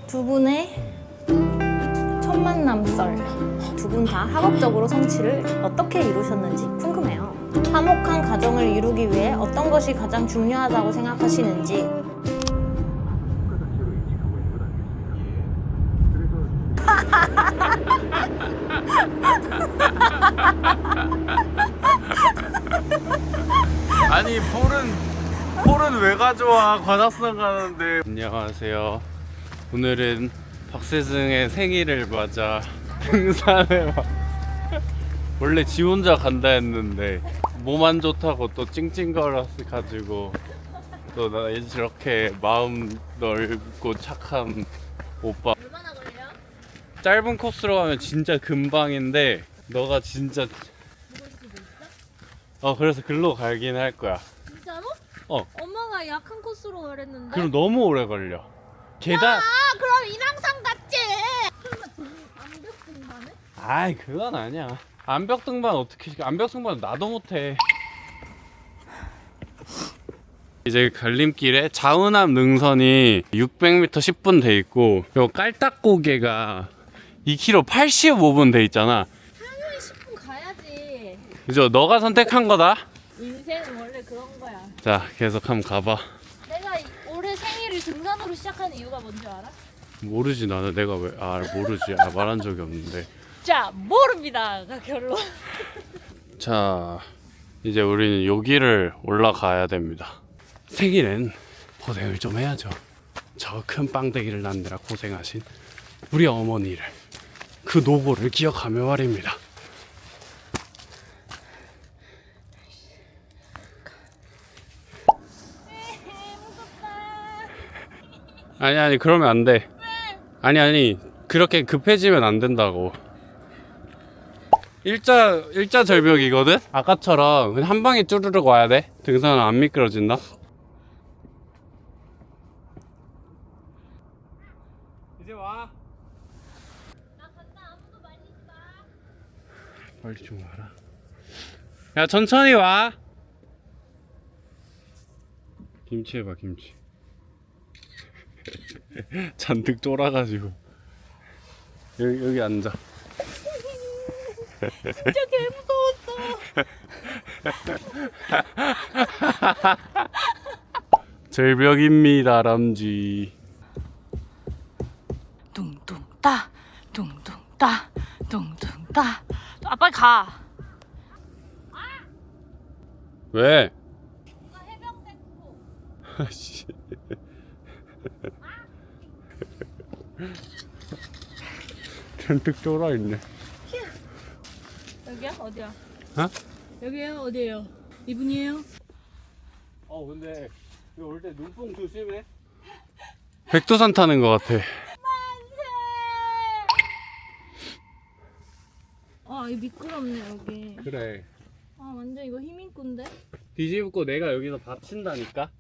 두 분의 첫 만남 썰. 두 분 다 학업적으로 성취를 어떻게 이루셨는지 궁금해요. 화목한 가정을 이루기 위해 어떤 것이 가장 중요하다고 생각하시는지. 아니 폴은 왜 가져와? 관악산 가는데. 안녕하세요. 오늘은 박세승의 생일을 맞아 등산에 원래 지 혼자 간다 했는데 몸 안 좋다고 또 찡찡거렸어 가지고 또 나 이렇게 마음 넓고 착한 오빠. 얼마나 걸려요? 짧은 코스로 가면 진짜 금방인데 너가 진짜 그래서 글로 가긴 할 거야. 진짜로? 엄마가 약한 코스로 가랬는데. 그럼 너무 오래 걸려. 계단. 그럼 인왕산 갔지. 설마 암벽 등반을? 아이 그건 아니야. 암벽 등반 어떻게 시켜? 암벽 등반 나도 못해. 이제 갈림길에 자운암 능선이 600m 10분 돼 있고, 그리고 깔딱고개가 2km 85분 돼 있잖아. 당연히 10분 가야지. 그죠? 너가 선택한 거다. 인생은 원래 그런 거야. 자, 계속 한번 가봐. 내가 올해 생일을 등산으로 시작한 이유가 뭔지 알아? 모르지 나는. 내가 왜 모르지. 말한 적이 없는데. 자, 모릅니다가 결론. 자, 이제 우리는 여기를 올라가야 됩니다. 생일엔 고생을 좀 해야죠. 저 큰 빵대기를 낳느라 고생하신 우리 어머니를, 그 노고를 기억하며 말입니다. 아니 그러면 안 돼. 아니 그렇게 급해지면 안 된다고. 일자 절벽이거든? 아까처럼 그냥 한 방에 쭈르륵 와야 돼. 등산은 안 미끄러진다. 이제 와. 나 간다. 아무도 말리지 마. 빨리 좀 와라. 야, 천천히 와. 김치 해봐, 김치. 잔뜩 쫄아가지고. 여기 앉아. 진짜 개 무서웠어. 절벽입니다, 람쥐. 둥둥따 둥둥따 둥둥따. 아, 빨리 가. 왜? 이거 해병대 구호. 씨. 잔뜩 쫄아있네. 여기야? 어디야? 어? 여기요? 어디예요? 이분이에요? 근데 여기 올 때 눈뽕 조심해. 백두산 타는 것 같아. 아, 이거 미끄럽네 여기. 그래. 아, 완전 이거 힘있군데? 뒤집고 내가 여기서 받친다니까?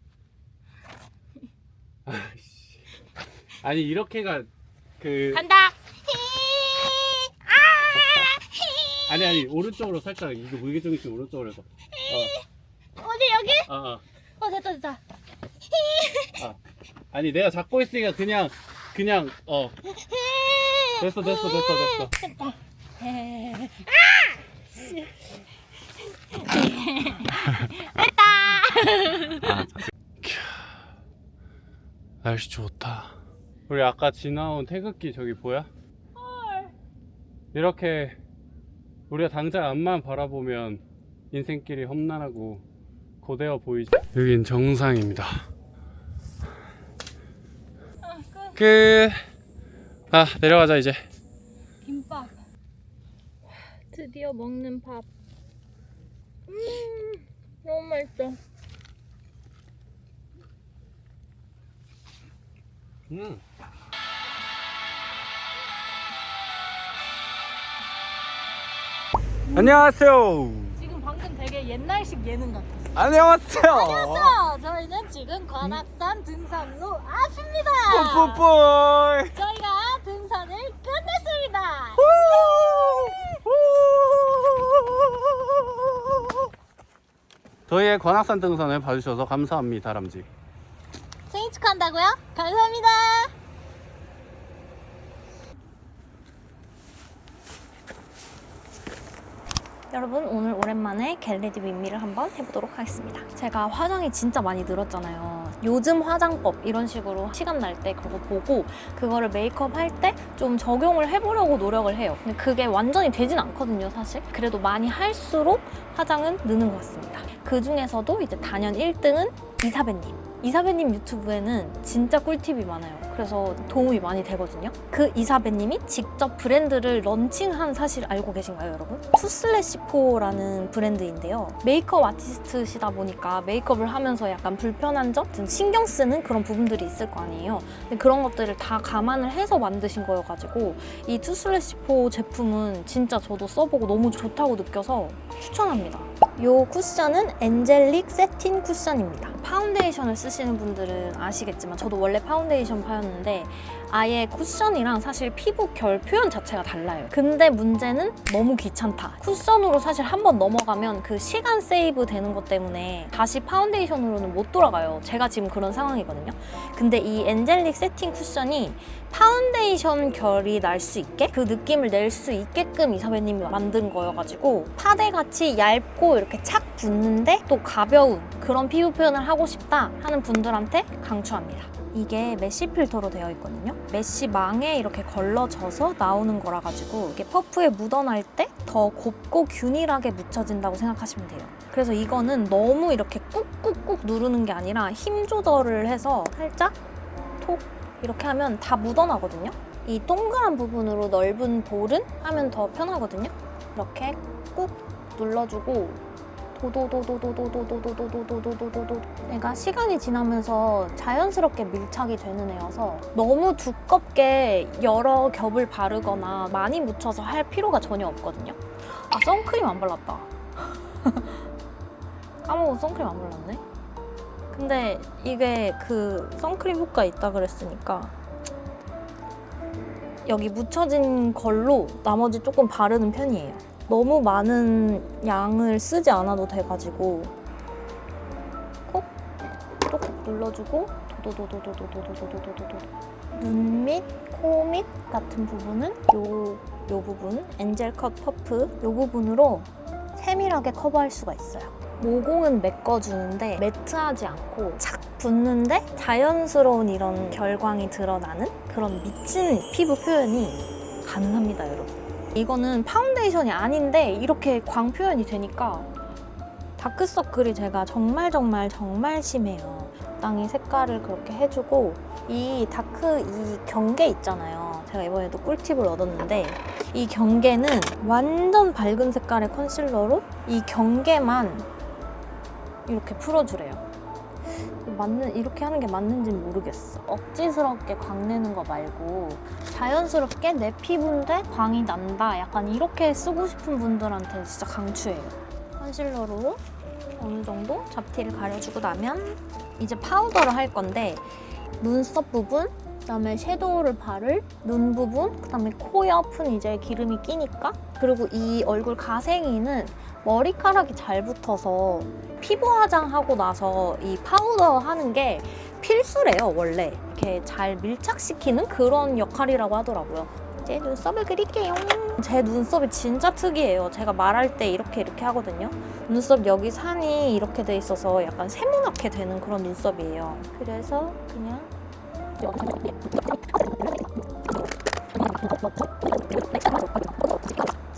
아니 이렇게가 간다. 아니 오른쪽으로 살짝, 이거 무게중심 오른쪽으로 해서. 어디 여기? 됐다. 아니 내가 잡고 있으니까 그냥 됐어. 됐다. 날씨 좋다. 우리 아까 지나온 태극기 저기 보여? 헐. 이렇게 우리가 당장 앞만 바라보면 인생길이 험난하고 고되어 보이지. 여긴 정상입니다. 끝. 내려가자 이제. 김밥. 드디어 먹는 밥. 너무 맛있어. 안녕하세요. 지금 방금 되게 옛날식 예능 같았어. 안녕하세요. 안녕하세요. 저희는 지금 관악산 등산로 앞입니다. 뽀뽀뽀. 저희가 등산을 끝냈습니다. 저희의 관악산 등산을 봐주셔서 감사합니다, 람쥐. 생일 축하한다고요? 감사합니다. 여러분 오늘 오랜만에 겟레디 윗미를 한번 해보도록 하겠습니다. 제가 화장이 진짜 많이 늘었잖아요. 요즘 화장법 이런 식으로 시간 날 때 그거 보고 그거를 메이크업 할 때 좀 적용을 해보려고 노력을 해요. 근데 그게 완전히 되진 않거든요, 사실. 그래도 많이 할수록 화장은 느는 것 같습니다. 그 중에서도 이제 단연 1등은 이사배님. 이사배님 유튜브에는 진짜 꿀팁이 많아요. 그래서 도움이 많이 되거든요. 그 이사배님이 직접 브랜드를 런칭한 사실 알고 계신가요, 여러분? 투슬래시포라는 브랜드인데요. 메이크업 아티스트시다 보니까 메이크업을 하면서 약간 불편한 점, 신경 쓰는 그런 부분들이 있을 거 아니에요. 근데 그런 것들을 다 감안을 해서 만드신 거여가지고 이 투슬래시포 제품은 진짜 저도 써보고 너무 좋다고 느껴서 추천합니다. 이 쿠션은 엔젤릭 세틴 쿠션입니다. 파운데이션을 쓰시는 분들은 아시겠지만 저도 원래 파운데이션 파였는데 아예 쿠션이랑 사실 피부 결 표현 자체가 달라요. 근데 문제는 너무 귀찮다. 쿠션으로 사실 한번 넘어가면 그 시간 세이브 되는 것 때문에 다시 파운데이션으로는 못 돌아가요. 제가 지금 그런 상황이거든요. 근데 이 엔젤릭 세팅 쿠션이 파운데이션 결이 날 수 있게 그 느낌을 낼 수 있게끔 이사배님이 만든 거여가지고 파데같이 얇고 이렇게 착 붙는데 또 가벼운 그런 피부 표현을 하고 싶다 하는 분들한테 강추합니다. 이게 메쉬 필터로 되어 있거든요. 메쉬망에 이렇게 걸러져서 나오는 거라 가지고 이게 퍼프에 묻어날 때 더 곱고 균일하게 묻혀진다고 생각하시면 돼요. 그래서 이거는 너무 이렇게 꾹꾹꾹 누르는 게 아니라 힘 조절을 해서 살짝 톡 이렇게 하면 다 묻어나거든요. 이 동그란 부분으로 넓은 볼은 하면 더 편하거든요. 이렇게 꾹 눌러주고 도도도도도도도도도도도도도도도 얘가 시간이 지나면서 자연스럽게 밀착이 되는 애여서 너무 두껍게 여러 겹을 바르거나 많이 묻혀서 할 필요가 전혀 없거든요. 아, 선크림 안 발랐다. 까먹고 선크림 안 발랐네. 근데 이게 그 선크림 효과 있다 그랬으니까 여기 묻혀진 걸로 나머지 조금 바르는 편이에요. 너무 많은 양을 쓰지 않아도 돼가지고 콕 눌러주고 도도도도도도도도도도도 눈 밑, 코 밑 같은 부분은 요 부분 엔젤 컷 퍼프 요 부분으로 세밀하게 커버할 수가 있어요. 모공은 메꿔주는데 매트하지 않고 착 붙는데 자연스러운 이런 결광이 드러나는 그런 미친 피부 표현이 가능합니다, 여러분. 이거는 파운데이션이 아닌데 이렇게 광 표현이 되니까 다크서클이 제가 정말 심해요. 적당히 색깔을 그렇게 해주고 이 경계 있잖아요. 제가 이번에도 꿀팁을 얻었는데 이 경계는 완전 밝은 색깔의 컨실러로 이 경계만 이렇게 풀어주래요. 이렇게 하는 게 맞는지 모르겠어. 억지스럽게 광 내는 거 말고 자연스럽게 내 피부인데 광이 난다. 약간 이렇게 쓰고 싶은 분들한테 진짜 강추해요. 컨실러로 어느 정도 잡티를 가려주고 나면 이제 파우더를 할 건데 눈썹 부분, 그다음에 섀도우를 바를 눈 부분, 그다음에 코 옆은 이제 기름이 끼니까 그리고 이 얼굴 가생이는 머리카락이 잘 붙어서 피부 화장하고 나서 이 파우더 하는 게 필수래요, 원래. 이렇게 잘 밀착시키는 그런 역할이라고 하더라고요. 이제 눈썹을 그릴게요. 제 눈썹이 진짜 특이해요. 제가 말할 때 이렇게 하거든요. 눈썹 여기 산이 이렇게 돼 있어서 약간 세모나게 되는 그런 눈썹이에요. 그래서 그냥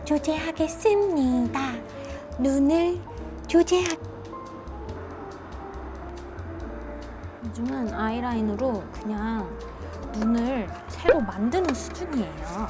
조제하겠습니다. 눈을 요즘은 아이라인으로 그냥 눈을 새로 만드는 수준이에요.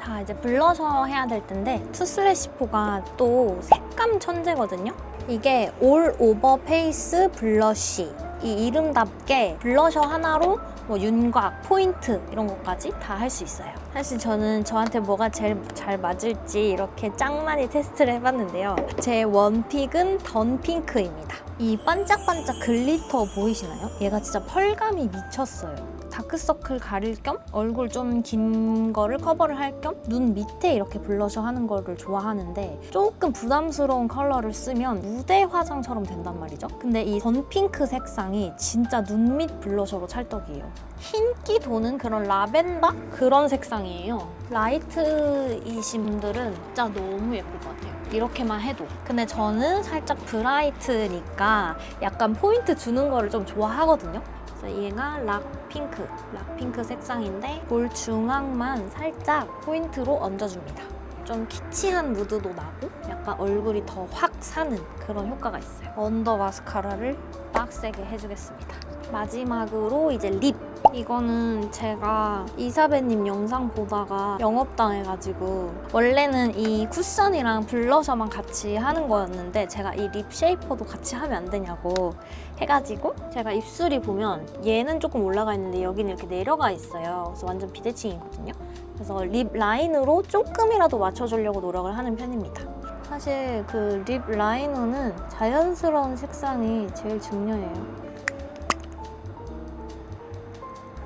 다 이제 블러셔 해야 될 텐데 투슬래시포가 또 색감 천재거든요. 이게 올 오버 페이스 블러쉬. 이 이름답게 블러셔 하나로 뭐 윤곽, 포인트 이런 것까지 다 할 수 있어요. 사실 저는 저한테 뭐가 제일 잘 맞을지 이렇게 짱 많이 테스트를 해봤는데요. 제 원픽은 던핑크입니다. 이 반짝반짝 글리터 보이시나요? 얘가 진짜 펄감이 미쳤어요. 다크서클 가릴 겸 얼굴 좀 긴 거를 커버를 할 겸 눈 밑에 이렇게 블러셔 하는 거를 좋아하는데 조금 부담스러운 컬러를 쓰면 무대 화장처럼 된단 말이죠. 근데 이 전핑크 색상이 진짜 눈 밑 블러셔로 찰떡이에요. 흰기 도는 그런 라벤더? 그런 색상이에요. 라이트이신 분들은 진짜 너무 예쁠 것 같아요. 이렇게만 해도. 근데 저는 살짝 브라이트니까 약간 포인트 주는 거를 좀 좋아하거든요. 그래서 얘가 락핑크 색상인데 볼 중앙만 살짝 포인트로 얹어줍니다. 좀 키치한 무드도 나고 약간 얼굴이 더 확 사는 그런 효과가 있어요. 언더 마스카라를 빡세게 해주겠습니다. 마지막으로 이제 립. 이거는 제가 이사배님 영상 보다가 영업당해가지고 원래는 이 쿠션이랑 블러셔만 같이 하는 거였는데 제가 이 립 쉐이퍼도 같이 하면 안 되냐고 해가지고 제가 입술이 보면 얘는 조금 올라가 있는데 여기는 이렇게 내려가 있어요. 그래서 완전 비대칭이거든요. 그래서 립 라이너로 조금이라도 맞춰주려고 노력을 하는 편입니다. 사실 그 립 라이너는 자연스러운 색상이 제일 중요해요.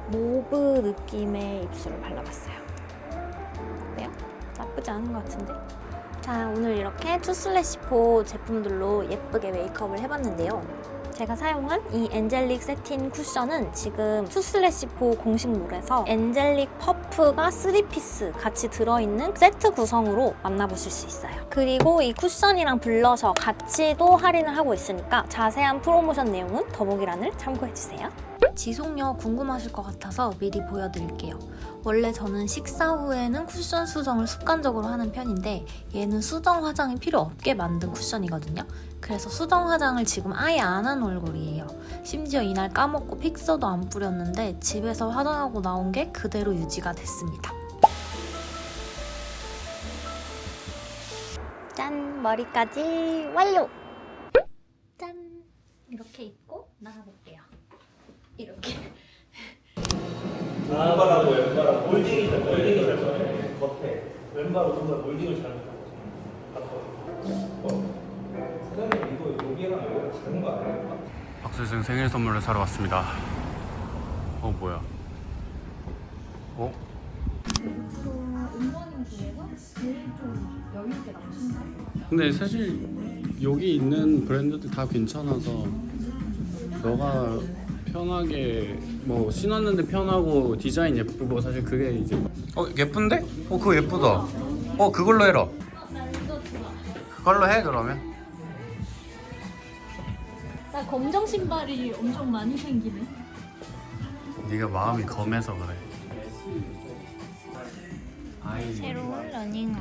모브 느낌의 입술을 발라봤어요. 어때요? 나쁘지 않은 것 같은데? 자, 오늘 이렇게 투슬래시4 제품들로 예쁘게 메이크업을 해봤는데요. 제가 사용한 이 엔젤릭 세틴 쿠션은 지금 투슬래시4 공식몰에서 엔젤릭 퍼프가 3피스 같이 들어있는 세트 구성으로 만나보실 수 있어요. 그리고 이 쿠션이랑 블러셔 같이도 할인을 하고 있으니까 자세한 프로모션 내용은 더보기란을 참고해주세요. 지속력 궁금하실 것 같아서 미리 보여드릴게요. 원래 저는 식사 후에는 쿠션 수정을 습관적으로 하는 편인데 얘는 수정 화장이 필요 없게 만든 쿠션이거든요. 그래서 수정 화장을 지금 아예 안 한 얼굴이에요. 심지어 이날 까먹고 픽서도 안 뿌렸는데 집에서 화장하고 나온 게 그대로 유지가 됐습니다. 짠! 머리까지 완료! 짠! 이렇게 입고 나가볼게요. 이렇게. 왼발하고 왼발하고 몰딩이 잘 거예요. 겉에 왼발 오른발 몰딩을 잘 바꿔. 사장님 이거 여기랑 여기랑 다른 거 아니에요? 박수승 생일 선물을 사러 왔습니다. 뭐야? 온버닝 중에서 제일 좀 여유있게 나오신다. 근데 사실 여기 있는 브랜드들 다 괜찮아서 너가 편하게 뭐 신었는데 편하고 디자인 예쁘고 사실 그게 이제 예쁜데? 그거 예쁘다. 그걸로 해라. 나 이거 좋아. 그걸로 해 그러면. 나 검정 신발이 엄청 많이 생기네. 네가 마음이 검해서 그래. 새로운 러닝화.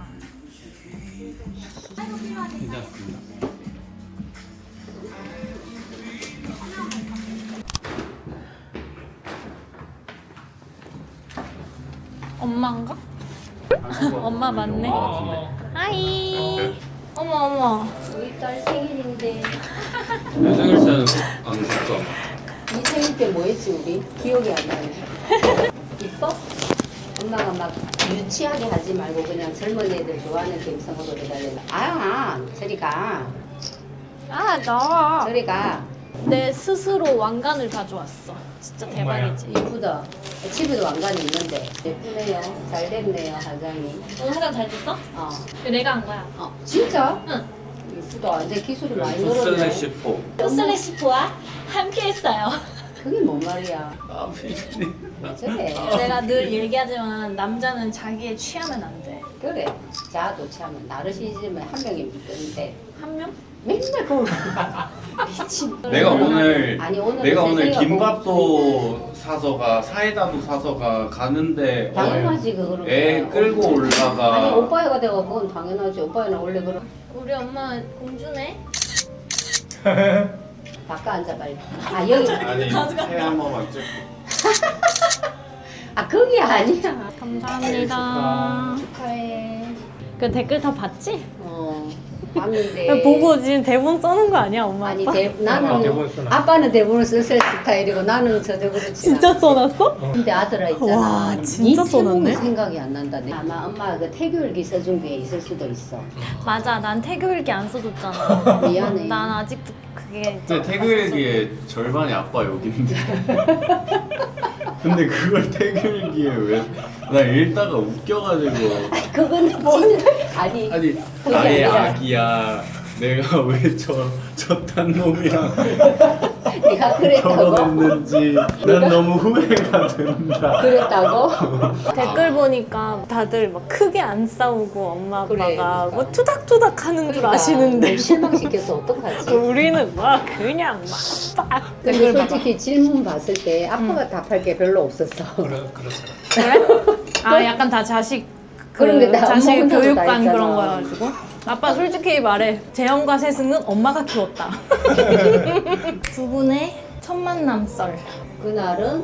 괜찮습니다. 엄마인가? 엄마 맞네. 하이. 어머. 우리 딸 생일인데 내 생일 때는 안 줬어. 이 생일 때 뭐 했지 우리? 기억이 안 나네. 이뻐? 엄마가 막 유치하게 하지 말고 그냥 젊은 애들 좋아하는 갬성으로 해달래. 저리 가. 나. 저리 가. 내 스스로 왕관을 가져왔어. 진짜 대박이지. 이쁘다. 집에도 왕관이 있는데 예쁘네요. 잘 됐네요 화장이. 오늘 화장 잘 됐어? 어. 이거 내가 한 거야. 진짜? 응. 이쁘다. 이제 기술이 많이 늘었네. 투슬래시4와 함께했어요. 그게 뭔 말이야? 왜 저래? 내가 늘 얘기하지만 남자는 자기에 취하면 안 돼. 그래. 자도 참 나르시즘은 한 명이 있는데 한 명? 맨날 그걸 미친. 내가 오늘 아니, 오늘은 내가 오늘 세상이가 김밥도 사서가 사이다도 사서가 가는데 당연하지 그거는. 애 끌고 아니 올라가. 오빠애가 돼가 그건 당연하지. 오빠애는 원래 그런. 우리 엄마 공주네? 바꿔 앉아 빨리. 아 여기. 아니 해한 번만 찍고. 아 거기 아니야. 감사합니다. 축하해. 그 댓글 다 봤지? 봤는데. 보고 지금 대본 써는 거 아니야, 엄마 아니 아빠? 나는 대본 쓰나? 아빠는 대본을 쓸 스타일이고 나는 저도 그렇지. 진짜 써놨어? 근데 아들아 있잖아. 와, 진짜 이 태국은 써놨네? 생각이 안 난다. 아마 엄마 그 태교일기 써준 게 있을 수도 있어. 맞아, 난 태교일기 안 써줬잖아. 미안해. 난 아직도 그 이게 근데 태극기의 절반이 아빠 여기인데. 근데 그걸 태극기에 왜? 나 읽다가 웃겨가지고. 그건 뭔 아니 아니 그게 나의 아니라. 아기야. 내가 왜 저딴 놈이랑 네가 그랬다고? 결혼했는지 난 너무 후회가 된다. 그랬다고? 댓글 보니까 다들 막 크게 안 싸우고 엄마 아빠가 그래, 그러니까. 뭐 투닥투닥 하는 줄 그러니까 아시는데 널 실망시켜서 어떡하지? 우리는 막 그냥 막 근데 댓글 봐봐. 솔직히 질문 봤을 때 아빠가 답할 게 별로 없었어. 그래? 아 약간 다 자식 그런 게 다 자식 엄마 혼자서 다 교육관 했잖아. 그런 거여가지고 아빠 솔직히 말해 재영과 세승은 엄마가 키웠다. 두 분의 첫 만남 썰. 그날은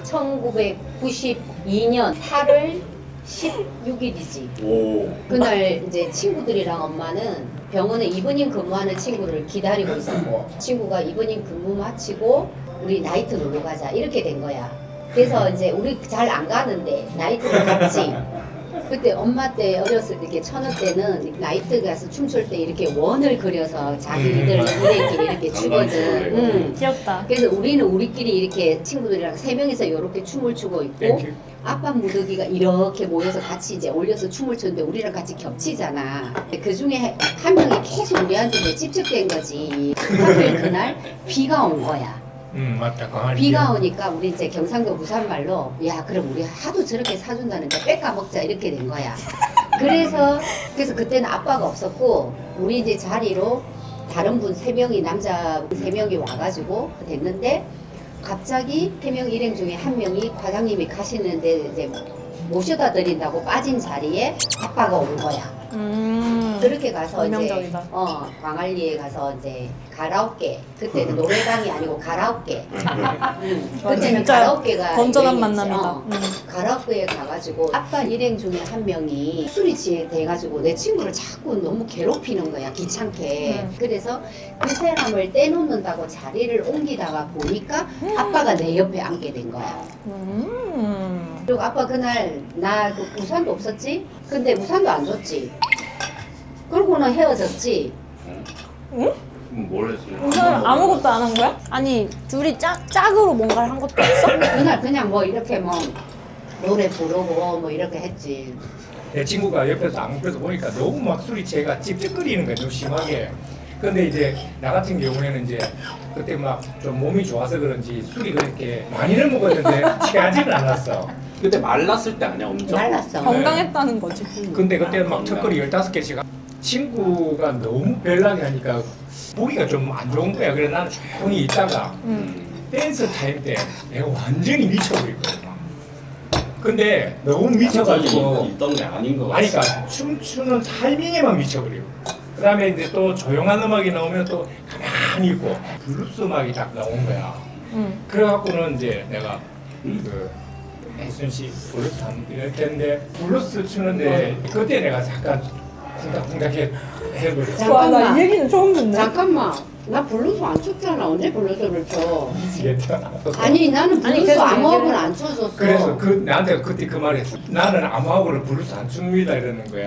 1992년 8월 16일이지. 오. 그날 이제 친구들이랑 엄마는 병원에 이브닝 근무하는 친구를 기다리고 있었고 친구가 이브닝 근무 마치고 우리 나이트 놀러 가자 이렇게 된 거야. 그래서 이제 우리 잘 안 가는데 나이트를 갔지. 그때 엄마 때 어렸을 때 이렇게 처녀 때는 나이트 가서 춤출 때 이렇게 원을 그려서 자기들 우리끼리 이렇게 추거든. 응. 귀엽다. 그래서 우리는 우리끼리 이렇게 친구들이랑 세 명이서 이렇게 춤을 추고 있고 아빠 무더기가 이렇게 모여서 같이 이제 올려서 춤을 추는데 우리랑 같이 겹치잖아. 그 중에 한 명이 계속 우리한테 이제 찝찝된 거지. 하필 그날 비가 온 거야. 맞다. 강아지. 비가 오니까 우리 이제 경상도 부산말로 야 그럼 우리 하도 저렇게 사준다는데 뺏까 먹자 이렇게 된 거야. 그래서 그때는 아빠가 없었고 우리 이제 자리로 다른 분 3명이 남자 3명이 와가지고 됐는데 갑자기 3명 일행 중에 한 명이 과장님이 가시는데 이제 모셔다 드린다고 빠진 자리에 아빠가 온 거야. 그렇게 가서 운명적이다. 이제 광안리에 가서 이제 가라오케 그때는 노래방이 아니고 가라오케. 그때는 진짜 가라오케가 건전한 유행이었지. 만남이다. 가라오케에 가가지고 아빠 일행 중에 한 명이 술이 취해 돼가지고 내 친구를 자꾸 너무 괴롭히는 거야 귀찮게. 그래서 그 사람을 떼놓는다고 자리를 옮기다가 보니까 아빠가 내 옆에 앉게 된 거야. 그리고 아빠 그날 나 그 우산도 없었지? 근데 우산도 안 줬지. 그러고는 헤어졌지. 그럼 뭘 했어요? 우선 아무것도 안 한 거야? 아니 둘이 짝으로 뭔가를 한 것도 없어? 그날 그냥 뭐 이렇게 뭐 노래 부르고 뭐 이렇게 했지. 내 친구가 옆에서 안무에서 보니까 너무 막 술이 제가 찝찝거리는 거야, 좀 심하게. 근데 이제 나 같은 경우에는 이제 그때 막 좀 몸이 좋아서 그런지 술이 그렇게 많이는 먹었는데 취하지는 않았어. 그때 말랐을 때 아니야 엄청? 말랐어. 건강했다는 거지. 근데 그때 막 턱걸이 15개씩 친구가 너무 별나게 하니까 보기가 좀 안 좋은 거야. 그래서 나는 조용히 있다가 댄스 타임 때 내가 완전히 미쳐버렸거든. 근데 너무 미쳐가지고 있던 게 아닌 거 같아. 아니 그러니까 춤추는 타이밍에만 미쳐버리고 그 다음에 이제 또 조용한 음악이 나오면 또 가만히 있고 블루스 음악이 딱 나온 거야. 그래갖고는 이제 내가 그 혜순 씨 블루스 한 이럴 텐데 블루스 추는데 그때 내가 잠깐 쿵닥쿵닥 해버렸어. 와 나 이 얘기는 처음 듣네. 잠깐만. 나 블루스 안 췄잖아. 언제 블루스를 쳐? 미치겠다. 아니 나는 아니, 블루스 그래서 암호흡을 얘기를 안 쳐줬어. 그래서 나한테 그때 그 말했어. 나는 암호하고를 블루스 안 춥니다 이러는 거야.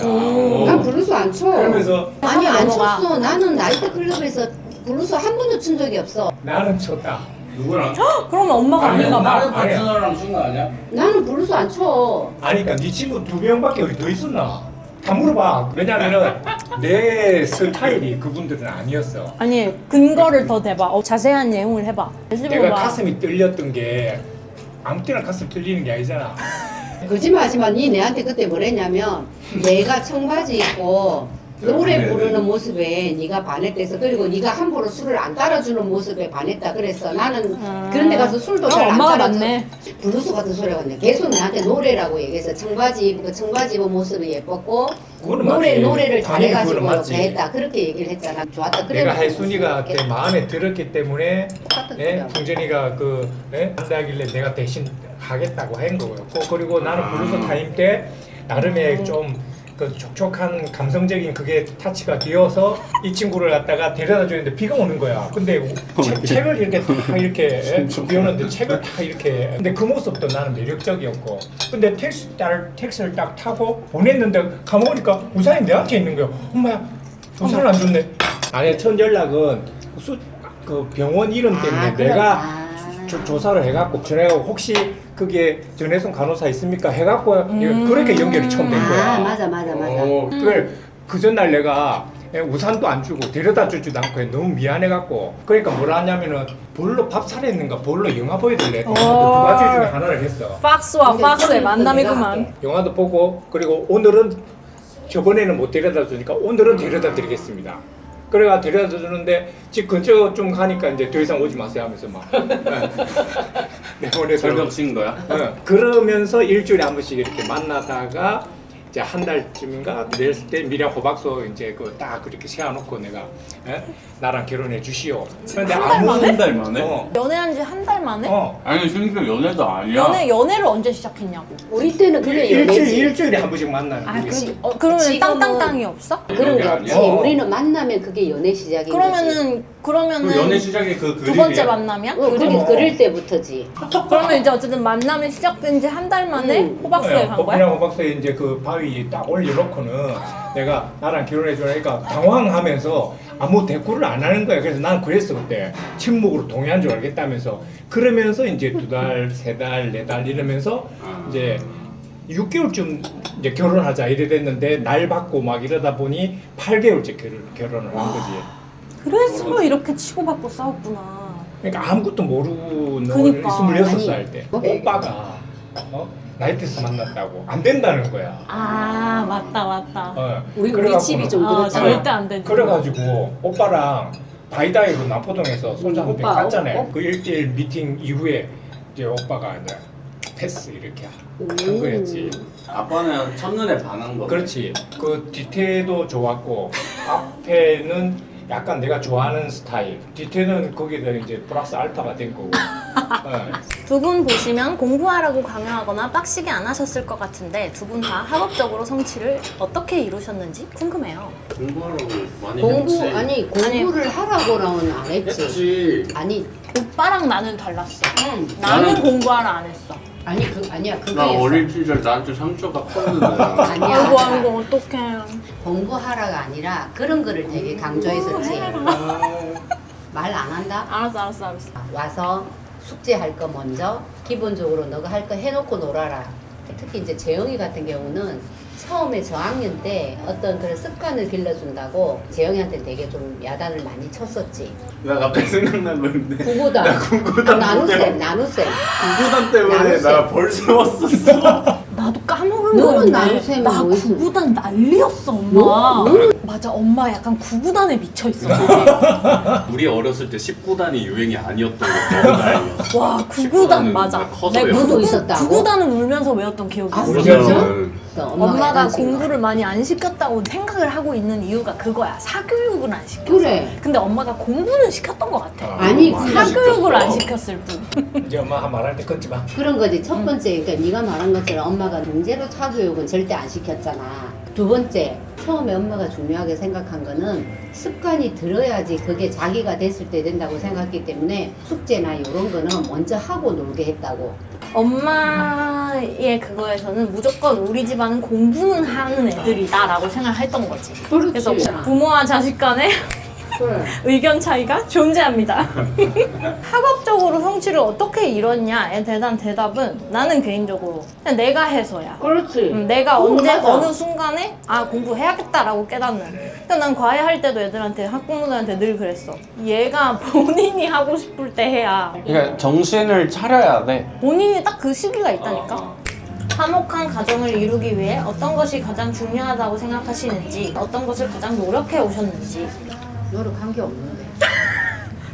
난 블루스 안 쳐. 그러면서 아니 안 넘어가. 쳤어. 나는 나이트 클럽에서 블루스 한 번도 춘 적이 없어. 나는 쳤다. 누구랑? 그러면 엄마가 아닌가 봐. 다른 파트너랑 춘 거 아니야? 나는 블루스 안 쳐. 아니 그러니까 네 친구 2명밖에 우리 더 있었나? 다 물어봐. 왜냐면은 내 스타일이 그분들은 아니었어. 아니 근거를 더 대봐. 자세한 내용을 해봐. 내가 가슴이 뚫렸던 게 아무 때나 가슴 뚫리는 게 아니잖아. 거짓말하지만 니 내한테 그때 뭐랬냐면 내가 청바지 입고 노래 부르는 모습에 네가 반했대서 그리고 네가 함부로 술을 안 따라주는 모습에 반했다 그랬어. 나는 그런 데 가서 술도 잘 안 엄마가 따라줘. 맞네. 블루스 같은 소리가 났네. 계속 나한테 노래라고 얘기해서 청바지 입은 모습이 예뻤고 그거는 맞지. 노래를 당연히 잘해가지고 그거는 맞지. 했다 그렇게 얘기를 했잖아. 좋았다. 그래 내가 놓고 혜순이가 무슨 그때 마음에 들었기 때문에 똑같은 예? 소리야. 풍전이가 그 한다길래 내가 대신 하겠다고 한 거였고 그리고 나는 블루스 타임 때 나름의 좀 그 촉촉한 감성적인 그게 타치가 되어서 이 친구를 갖다가 데려다 주는데 비가 오는 거야. 근데 책을 이렇게 딱 이렇게 비 오는데 책을 딱 이렇게 근데 그 모습도 나는 매력적이었고 근데 택시를 딱 타고 보냈는데 가보니까 우산이 내한테 있는 거야. 엄마야 우산을 안 줬네. 아니 첫 연락은 그 병원 이름 때문에 그럼, 내가 조사를 해갖고 전화해갖고 혹시 그게 전혜성 간호사 있습니까? 해갖고 그렇게 연결이 처음 된 거야. 맞아. 그걸 그 전날 내가 우산도 안 주고 데려다 주지도 않고 너무 미안해갖고 그러니까 뭐라 하냐면은 볼로 밥 차렸는가 볼로 영화 보여줄래? 두 가지 중에 하나를 했어. 박스와 근데 박스의 저는 만남이구만. 영화도 보고 그리고 오늘은 저번에는 못 데려다 주니까 오늘은 데려다 드리겠습니다. 그래가 데려다 주는데 집 근처 좀 가니까 이제 더 이상 오지 마세요 하면서 막 내보내서 절벽 친 거야? 그러면서 일주일에 한 번씩 이렇게 만나다가 이제 한 달쯤인가 됐을 때 미량 호박소 이제 그 딱 그렇게 세워놓고 내가 나랑 결혼해 주시오. 그런데 한 달 만에? 연애한 지 한 달 만에? 아니 심지어 연애도 아니야. 연애를 언제 시작했냐고. 우리 때는 그게 연애지. 일주일에 한 번씩 만나는 아, 거지. 그러면 지금은- 땅땅땅이 없어? 그런 게 아니야? 없지. 어. 우리는 만나면 그게 연애 시작인 거지. 그러면은 그 연애 시작이 그 두 그림이야. 번째 만남이야? 그게 그릴 때부터지. 그러면 이제 어쨌든 만남이 시작된 지 한 달 만에 호박소에 간 거야? 그냥 호박소에 이제 그 바위 딱 올려놓고는 내가 나랑 결혼해 주니까 당황하면서 아무 대꾸를 안 하는 거야. 그래서 난 그랬어 그때 침묵으로 동의한 줄 알겠다면서 그러면서 이제 2달, 3달, 4달 이러면서 이제 6개월쯤 이제 결혼하자 이래 됐는데 날 받고 막 이러다 보니 8개월째 결혼을 한 거지. 그래서 이렇게 치고받고 싸웠구나. 그러니까 아무것도 모르는 그니까. 26살 때 아니. 오빠가 나이트에서 만났다고 안 된다는 거야. 아 맞다. 우리 그래갖고는 집이 좀 아, 그렇잖아. 절대 안 되지. 그래가지고 오빠랑 바이다이로 남포동에서 손자 한번 오빠, 갔잖아요. 그 1대1 미팅 이후에 이제 오빠가 이제 패스 이렇게 한 거였지. 아빠는 첫눈에 반한 거. 그렇지. 그 뒤태도 좋았고 앞에는 약간 내가 좋아하는 스타일. 뒤태는 거기다 이제 플러스 알파가 된 거고. 두 분 보시면 공부하라고 강요하거나 빡시게 안 하셨을 것 같은데 두 분 다 학업적으로 성취를 어떻게 이루셨는지 궁금해요. 공부하라고 많이 공부 했지. 아니 공부를 하라고는 안 했지. 했지. 아니 오빠랑 나는 달랐어. 나는- 나는 공부하라 안 했어. 아니야 그게 나 어릴 시절 나한테 상처가 컸는데. 아니야. 아이고 어떡해. 공부하라가 아니라 그런 거를 되게 강조했었지. 말 안 한다? 알았어. 와서 숙제할 거 먼저 기본적으로 너가 할 거 해놓고 놀아라. 특히 이제 재영이 같은 경우는 처음에 저학년 때 어떤 그런 습관을 길러준다고 재영이한테 되게 좀 야단을 많이 쳤었지. 나 갑자기 생각난 건데. 구구단. 나누쌤. 구구단 때문에 나눗셈. 나 벌 세웠었어. 나도 까먹은 너는 거였네. 나눗셈이 나 뭐 있어? 구구단 난리였어 엄마. 맞아 엄마 약간 구구단에 미쳐 있었는데. 우리 어렸을 때 19단이 유행이 아니었던 게 너무 다행이었어. 와 구구단 19단은 맞아. 커서 내가 외웠어. 너도 있었다고? 구구단은 울면서 외웠던 기억이 아, 있어. 진짜? 엄마가 약간 지금 공부를 많이 안 시켰다고 생각을 하고 있는 이유가 그거야. 사교육을 안 시켰어. 그래. 근데 엄마가 공부는 시켰던 것 같아. 아니, 많이 사교육을 안 시켰어. 시켰을 뿐. 이제 엄마가 말할 때 끊지 마. 그런 거지. 첫 번째, 그러니까 네가 말한 것처럼 엄마가 강제로 사교육은 절대 안 시켰잖아. 두 번째, 처음에 엄마가 중요하게 생각한 거는 습관이 들어야지 그게 자기가 됐을 때 된다고 생각했기 때문에 숙제나 이런 거는 먼저 하고 놀게 했다고. 엄마의 그거에서는 무조건 우리 집안은 공부는 하는 애들이다라고 생각했던 거지. 그렇지. 그래서 부모와 자식 간에 그래. 의견 차이가 존재합니다. 학업적으로 성취를 어떻게 이뤘냐에 대한 대답은 나는 개인적으로 그냥 내가 해서야. 그렇지. 내가 그거 언제 맞아. 어느 순간에 공부해야겠다라고 깨닫는. 근데 난 과외할 때도 애들한테 학부모들한테 늘 그랬어. 얘가 본인이 하고 싶을 때 해야. 그러니까 정신을 차려야 돼. 본인이 딱 그 시기가 있다니까. 화목한 가정을 이루기 위해 어떤 것이 가장 중요하다고 생각하시는지, 어떤 것을 가장 노력해 오셨는지. 노력한 게 없는데.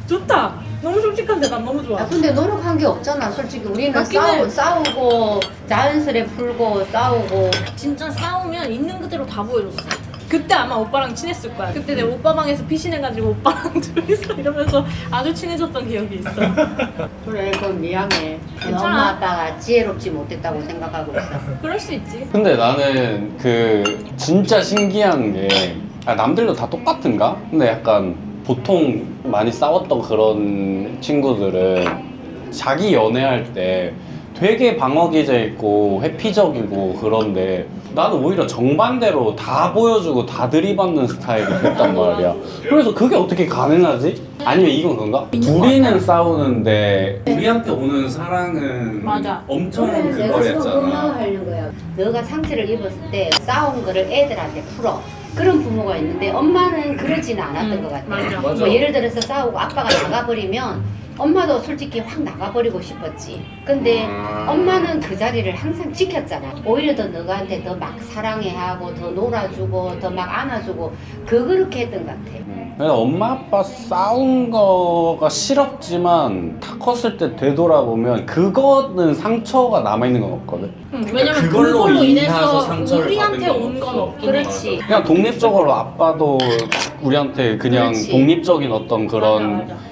좋다. 너무 솔직한 대답 너무 좋아. 야, 근데 노력한 게 없잖아. 솔직히 우리는 맞긴 해. 싸우고 자연스레 풀고 싸우고. 진짜 싸우면 있는 그대로 다 보여줬어. 그때 아마 오빠랑 친했을 거야. 그때 내 오빠 방에서 피신해가지고 오빠랑 둘이서 이러면서 아주 친해졌던 기억이 있어. 그래, 그건 미안해. 괜찮아. 엄마 아빠가 지혜롭지 못했다고 생각하고 있어. 그럴 수 있지. 근데 나는 그 진짜 신기한 게 남들도 다 똑같은가? 근데 약간 보통 많이 싸웠던 그런 친구들은 자기 연애할 때 되게 방어기제 있고 회피적이고 그런데 나는 오히려 정반대로 다 보여주고 다 들이받는 스타일이 됐단 말이야. 그래서 그게 어떻게 가능하지? 아니면 이건 건가? 둘이는 싸우는데 우리한테 오는 사랑은 맞아. 엄청 내가 지금 그 그거였잖아. 마음 하려는 거야. 너가 상처를 입었을 때 싸운 거를 애들한테 풀어. 그런 부모가 있는데 엄마는 그러지는 않았던 것 같아. 맞아. 뭐 예를 들어서 싸우고 아빠가 나가버리면 엄마도 솔직히 확 나가버리고 싶었지. 근데 엄마는 그 자리를 항상 지켰잖아. 오히려 더 너한테 더 막 사랑해하고 더 놀아주고 더 막 안아주고 그렇게 했던 것 같아. 그래서 엄마 아빠 싸운 거가 싫었지만 다 컸을 때 되돌아보면 그거는 상처가 남아있는 건 없거든. 왜냐면 그걸로 그걸로 인해서 인해서 상처를 우리한테 받은 건 온 건 없어. 없긴 해. 그렇지. 그냥 독립적으로 아빠도 우리한테 그냥 그렇지. 독립적인 어떤 그런 맞아.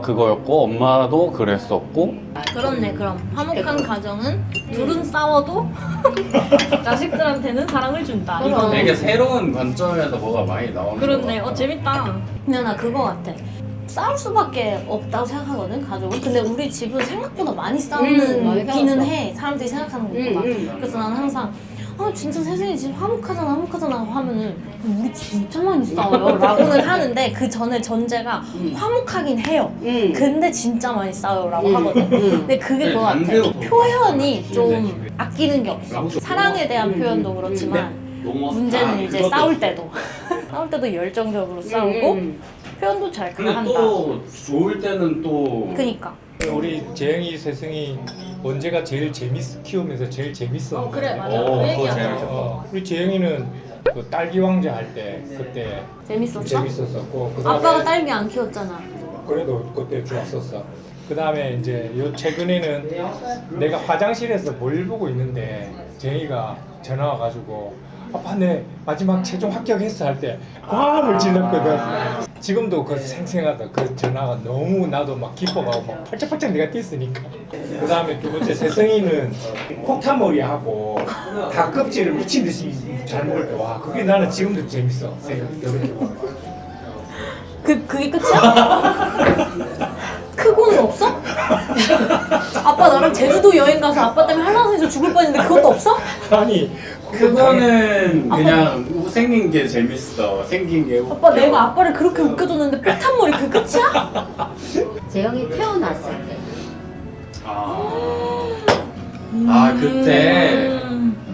그거였고 엄마도 그랬었고. 그렇네. 그럼 화목한 가정은 둘은 싸워도 자식들한테는 사랑을 준다. 그럼. 이거는 되게 새로운 관점에서 뭐가 많이 나오는 그렇네. 것 같아. 재밌다. 근데 나 그거 같아. 싸울 수밖에 없다고 생각하거든, 가족은. 근데 우리 집은 생각보다 많이 많이 싸우기는 싸웠어. 해. 사람들이 생각하는 것보다. 그래서 나는 항상 진짜 세상이 집 화목하잖아 하면은 우리 진짜 많이 싸워요 라고는 하는데 그 전에 전제가 화목하긴 해요. 근데 진짜 많이 싸워요 라고 하거든. 근데 그게 네, 그거 같아. 반대로 표현이 좀 아끼는 게 없어. 사랑에 대한 표현도 그렇지만 문제는 이제 싸울 때도 싸울 때도 열정적으로 싸우고 표현도 잘 근데 한다. 또 좋을 때는 또 그니까. 우리 재영이 세승이 언제가 제일 키우면서 제일 재밌어. 그래 맞아. 오, 그 그거 얘기하자. 재밌어. 우리 재영이는 그 딸기 왕자 할 때 그때 재밌었어? 재밌었었고 그다음에 아빠가 딸기 안 키웠잖아. 그래도 그때 좋았었어. 그 다음에 이제 요 최근에는 내가 화장실에서 뭘 보고 있는데 재영이가 전화 와가지고 아빠 내 마지막 최종 합격했어 할 때 과음을 질렀거든. 지금도 그 생생하다. 그 전화가 너무 나도 막 기뻐가고 막 팔짝팔짝 내가 뛰었으니까. 그 다음에 두 번째 세승이는 폭탄머리하고 다 껍질을 미친 듯이 잘 먹을 때 와 그게 나는 지금도 재밌어. 그게 끝이야? 크고는 없어? 아빠 나랑 제주도 여행 가서 아빠 때문에 한라산에서 죽을 뻔했는데 그것도 없어? 아니 그거는 그냥 생긴 게 재밌어. 생긴 게 웃겨. 아빠 내가 아빠를 그렇게 웃겨줬는데 폭탄머리 그 끝이야? 재영이 태어났을 때 그때 그때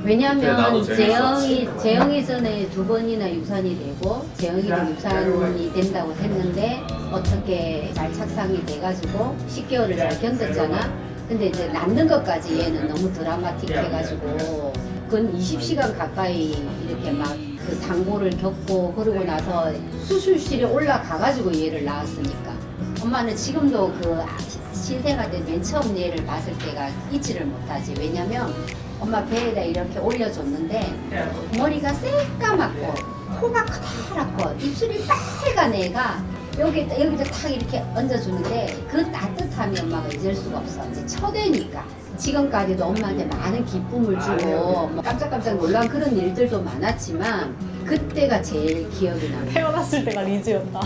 왜냐면 나도 재밌었지. 재영이 전에 두 번이나 유산이 되고 재영이도 유산이 된다고 했는데 어떻게 잘 착상이 돼가지고 10개월을 잘 견뎠잖아. 근데 이제 낳는 것까지 얘는 너무 드라마틱해가지고 그건 20시간 가까이 이렇게 막 그 상고를 겪고 그러고 나서 수술실에 올라가가지고 얘를 낳았으니까 엄마는 지금도 그 신생아 때 맨 처음 얘를 봤을 때가 잊지를 못하지. 왜냐면 엄마 배에다 이렇게 올려줬는데 머리가 새까맣고 코가 커다랗고 입술이 빨간 애가 여기다 탁 이렇게 얹어주는데 그 따뜻함이 엄마가 잊을 수가 없어. 이제 첫 애니까 지금까지도 엄마한테 많은 기쁨을 주고 뭐 깜짝깜짝 놀란 그런 일들도 많았지만 그때가 제일 기억이 나. 태어났을 때가 리즈였다.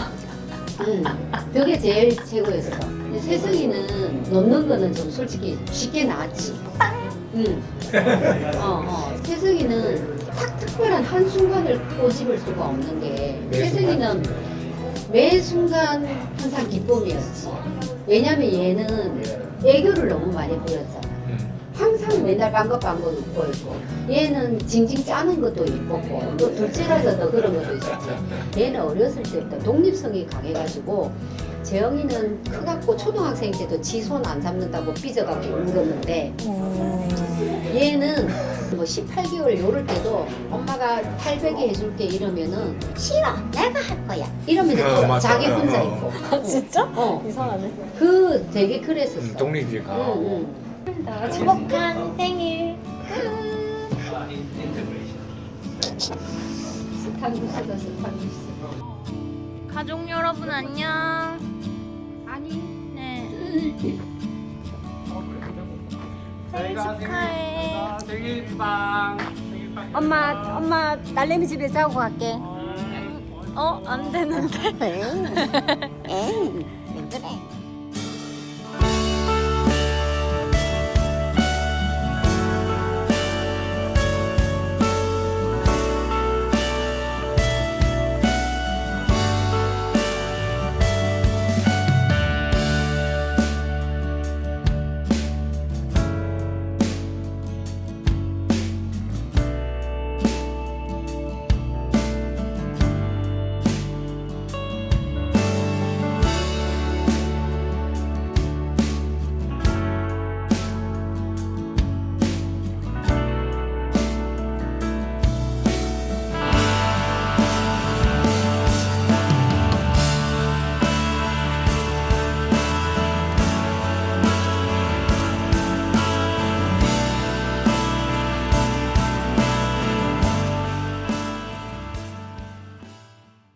그게 제일 최고였어. 근데 세승이는 놓는 거는 좀 솔직히 쉽게 나왔지. 세승이는 딱 특별한 한 순간을 꼬집을 수가 없는 게 세승이는 매 순간 항상 기쁨이었지. 왜냐면 얘는 애교를 너무 많이 부렸잖아. 항상 맨날 빵긋빵긋 웃고 있고 얘는 징징 짜는 것도 예뻤고 또 둘째라서 더 그런 것도 있었지. 얘는 어렸을 때부터 독립성이 강해가지고 재영이는 크갖고 초등학생 때도 지 손 안 잡는다고 삐져갖고 울었는데 얘는 뭐 18개월 요럴 때도 엄마가 팔베개 해줄게 이러면은 싫어 내가 할 거야 이러면서 또 자기 혼자 있고 아 진짜? 어. 이상하네. 그 되게 그랬었어. 독립이 강하고 행복한 생일. 스탄구스다 스탄구스. 가족 여러분 안녕. 아니 네. 생일 축하해. 생일 빵. 엄마 딸내미 집에 자고 갈게. 안 되는데. 왜 그래?